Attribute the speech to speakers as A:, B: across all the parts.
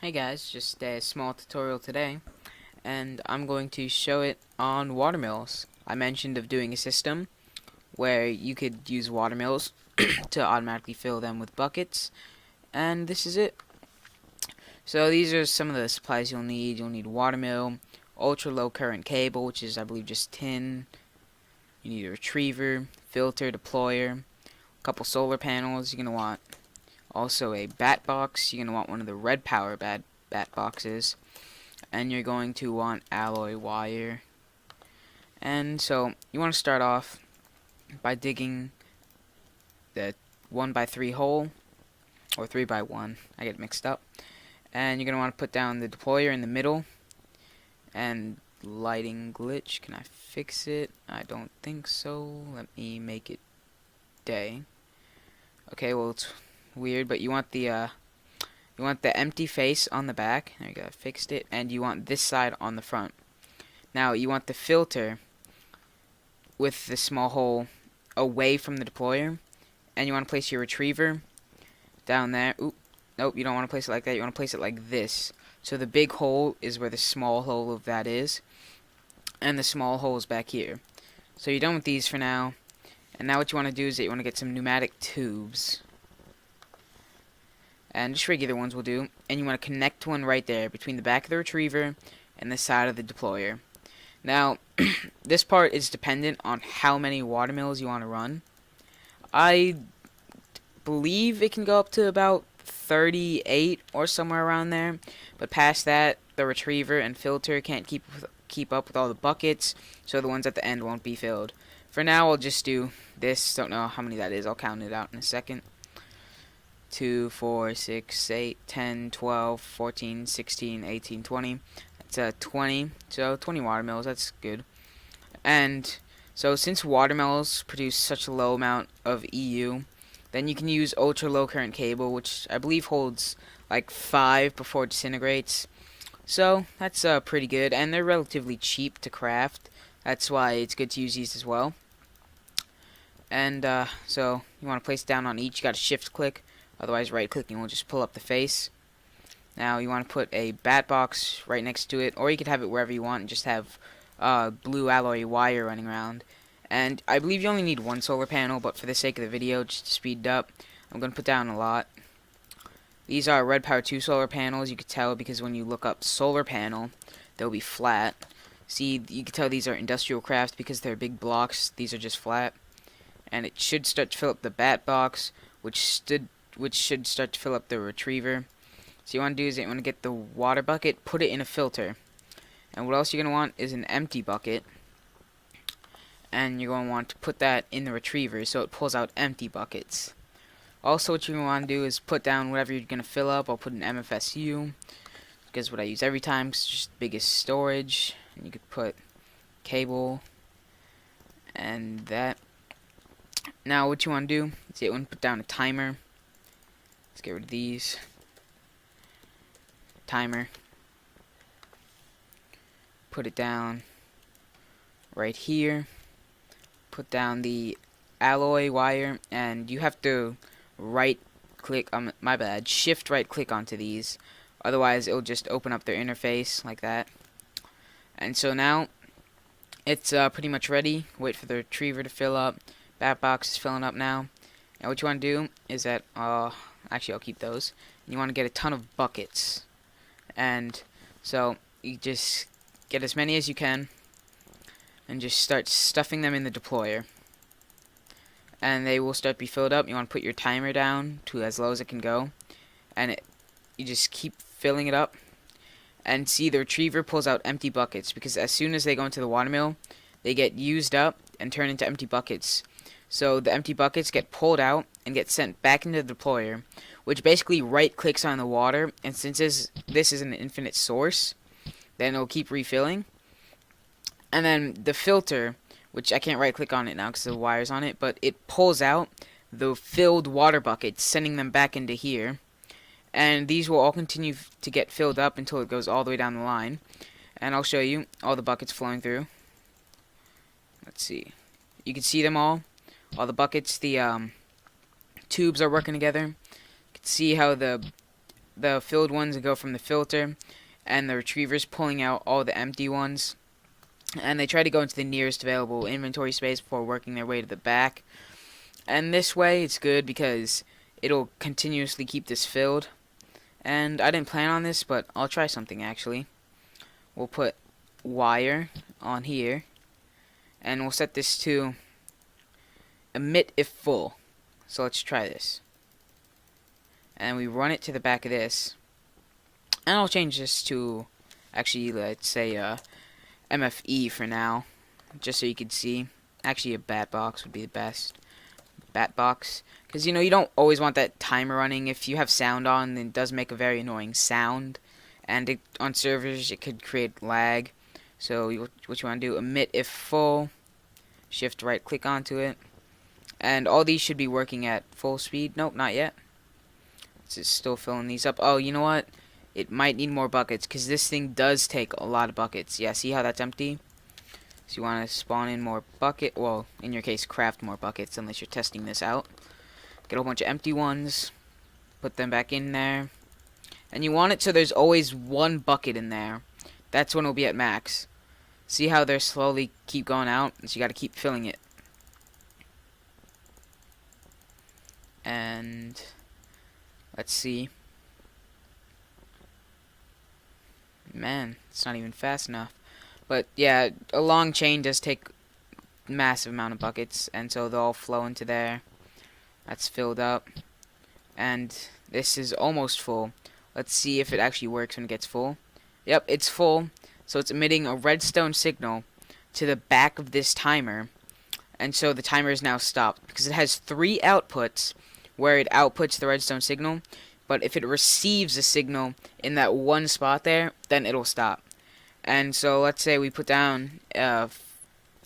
A: Hey guys, just a small tutorial today, and I'm going to show it on watermills. I mentioned of doing a system where you could use watermills to automatically fill them with buckets, and this is it. So these are some of the supplies you'll need. You'll need watermill, ultra low current cable, which is I believe just tin. You need a retriever, filter, deployer, a couple solar panels. You're going to want also a bat box. You're going to want one of the red power bat boxes. And you're going to want alloy wire. And so you want to start off by digging the 1x3 hole, or 3x1, I get mixed up. And you're going to want to put down the deployer in the middle. And lighting glitch, can I fix it? I don't think so. Let me make it day. Okay, well it's weird, but you want the empty face on the back. There you go, I fixed it. And you want this side on the front. Now you want the filter with the small hole away from the deployer, and you want to place your retriever down there. Oop, nope, you don't want to place it like that. You want to place it like this. So the big hole is where the small hole of that is, and the small hole is back here. So you're done with these for now. And now what you want to do is that you want to get some pneumatic tubes. And just regular ones will do. And you want to connect one right there between the back of the retriever and the side of the deployer. Now, this part is dependent on how many watermills you want to run. I believe it can go up to about 38 or somewhere around there. But past that, the retriever and filter can't keep up with all the buckets, so the ones at the end won't be filled. For now, I'll just do this. Don't know how many that is. I'll count it out in a second. 2, 4, 6, 8, 10, 12, 14, 16, 18, 20. That's 20. So 20 watermills. That's good. And so since watermills produce such a low amount of EU, then you can use ultra low current cable, which I believe holds like 5 before it disintegrates. So that's pretty good, and they're relatively cheap to craft. That's why it's good to use these as well. And so you want to place it down on each. You got to shift click, otherwise right clicking will just pull up the face. Now you want to put a bat box right next to it, or you could have it wherever you want and just have blue alloy wire running around. And I believe you only need one solar panel, but for the sake of the video, just to speed it up, I'm going to put down a lot. These are red power 2 solar panels. You could tell because when you look up solar panel, they'll be flat. See, you can tell these are industrial craft because they're big blocks. These are just flat. And it should start to fill up the bat box, which should start to fill up the retriever. So you want to do is you want to get the water bucket, put it in a filter. And what else you're going to want is an empty bucket. And you're going to want to put that in the retriever so it pulls out empty buckets. Also, what you're going to want to do is put down whatever you're going to fill up. I'll put an MFSU because what I use every time is just the biggest storage. And you could put cable and that. Now what you want to do is you want to put down a timer. Let's get rid of these. Timer. Put it down right here. Put down the alloy wire, and you have to right click, my bad, shift right click onto these. Otherwise it'll just open up their interface like that. And so now it's pretty much ready. Wait for the retriever to fill up. Bat box is filling up now. And what you want to do is that, actually I'll keep those. You want to get a ton of buckets. And so you just get as many as you can and just start stuffing them in the deployer. And they will start to be filled up. You want to put your timer down to as low as it can go. And you just keep filling it up. And see, the retriever pulls out empty buckets because as soon as they go into the watermill, they get used up and turn into empty buckets. So the empty buckets get pulled out and get sent back into the deployer, which basically right clicks on the water, and since this is an infinite source, then it'll keep refilling. And then the filter, which I can't right click on it now because the wire's on it, but it pulls out the filled water buckets, sending them back into here. And these will all continue to get filled up until it goes all the way down the line. And I'll show you all the buckets flowing through. Let's see. You can see them all the buckets. The tubes are working together. You can see how the the filled ones go from the filter, and the retriever's pulling out all the empty ones. And they try to go into the nearest available inventory space before working their way to the back. And this way, it's good because it'll continuously keep this filled. And I didn't plan on this, but I'll try something actually. We'll put wire on here, and we'll set this to emit if full. So let's try this. And we run it to the back of this. And I'll change this to, actually, let's say MFE for now, just so you can see. Actually, a bat box would be the best. Bat box, because you know you don't always want that timer running. If you have sound on, then it does make a very annoying sound, and on servers it could create lag. So what you want to do, emit if full, shift right click onto it, and all these should be working at full speed. Nope, not yet. It's still filling these up. Oh, you know what, it might need more buckets, because this thing does take a lot of buckets. Yeah, see how that's empty? So you want to spawn in more bucket, well, in your case, craft more buckets, unless you're testing this out. Get a whole bunch of empty ones, put them back in there, and you want it so there's always one bucket in there. That's when it'll be at max. See how they're slowly keep going out? So you got to keep filling it. And let's see. Man, it's not even fast enough. But yeah, a long chain does take massive amount of buckets, and so they'll all flow into there. That's filled up, and this is almost full. Let's see if it actually works when it gets full. Yep, it's full. So it's emitting a redstone signal to the back of this timer, and so the timer is now stopped because it has 3 outputs where it outputs the redstone signal. But if it receives a signal in that one spot there, then it'll stop. And so let's say we put down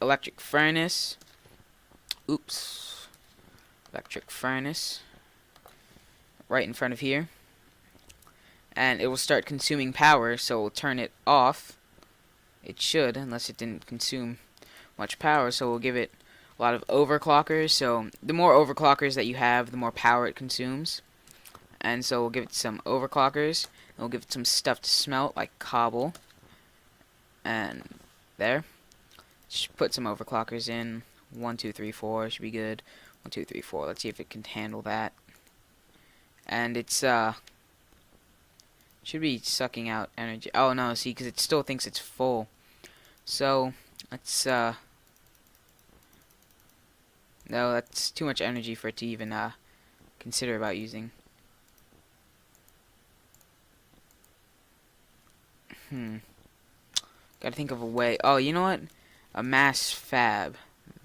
A: electric furnace. Oops. Electric furnace. Right in front of here. And it will start consuming power, so we'll turn it off. It should, unless it didn't consume much power. So we'll give it a lot of overclockers. So the more overclockers that you have, the more power it consumes. And so we'll give it some overclockers. And we'll give it some stuff to smelt, like cobble. And there. Just put some overclockers in. 1, 2, 3, 4 should be good. 1, 2, 3, 4. Let's see if it can handle that. And it's should be sucking out energy. Oh no, see, because it still thinks it's full. So let's no, that's too much energy for it to even consider about using. Gotta think of a way. Oh, you know what? A mass fab.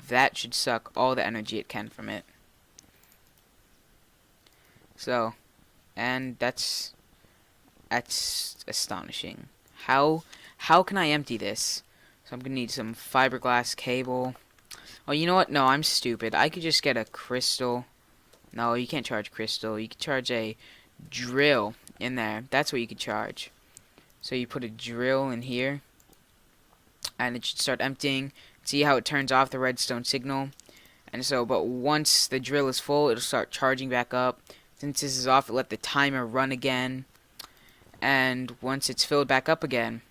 A: That should suck all the energy it can from it. So, and that's astonishing. How can I empty this? So I'm gonna need some fiberglass cable. Oh, you know what? No, I'm stupid. I could just get a crystal. No, you can't charge crystal. You could charge a drill in there. That's what you could charge. So you put a drill in here, and it should start emptying. See how it turns off the redstone signal? And so, but once the drill is full, it'll start charging back up. Since this is off, it let the timer run again. And once it's filled back up again,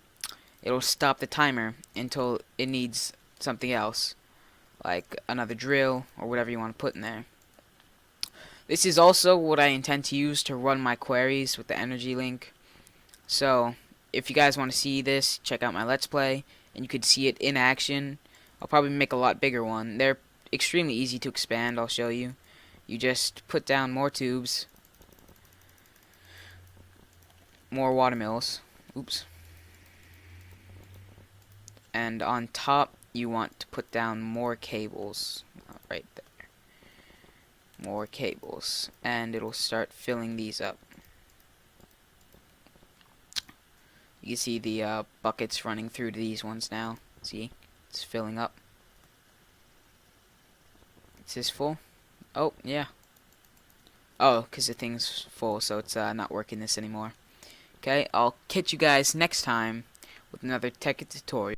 A: it'll stop the timer until it needs something else, like another drill or whatever you want to put in there. This is also what I intend to use to run my queries with the energy link. So if you guys want to see this, check out my Let's Play, and you could see it in action. I'll probably make a lot bigger one. They're extremely easy to expand, I'll show you. You just put down more tubes, more watermills, oops, and on top you want to put down more cables, right there, more cables, and it'll start filling these up. You can see the buckets running through to these ones now. See? It's filling up. Is this full? Oh, yeah. Oh, because the thing's full, so it's not working this anymore. Okay, I'll catch you guys next time with another Tekkit tutorial.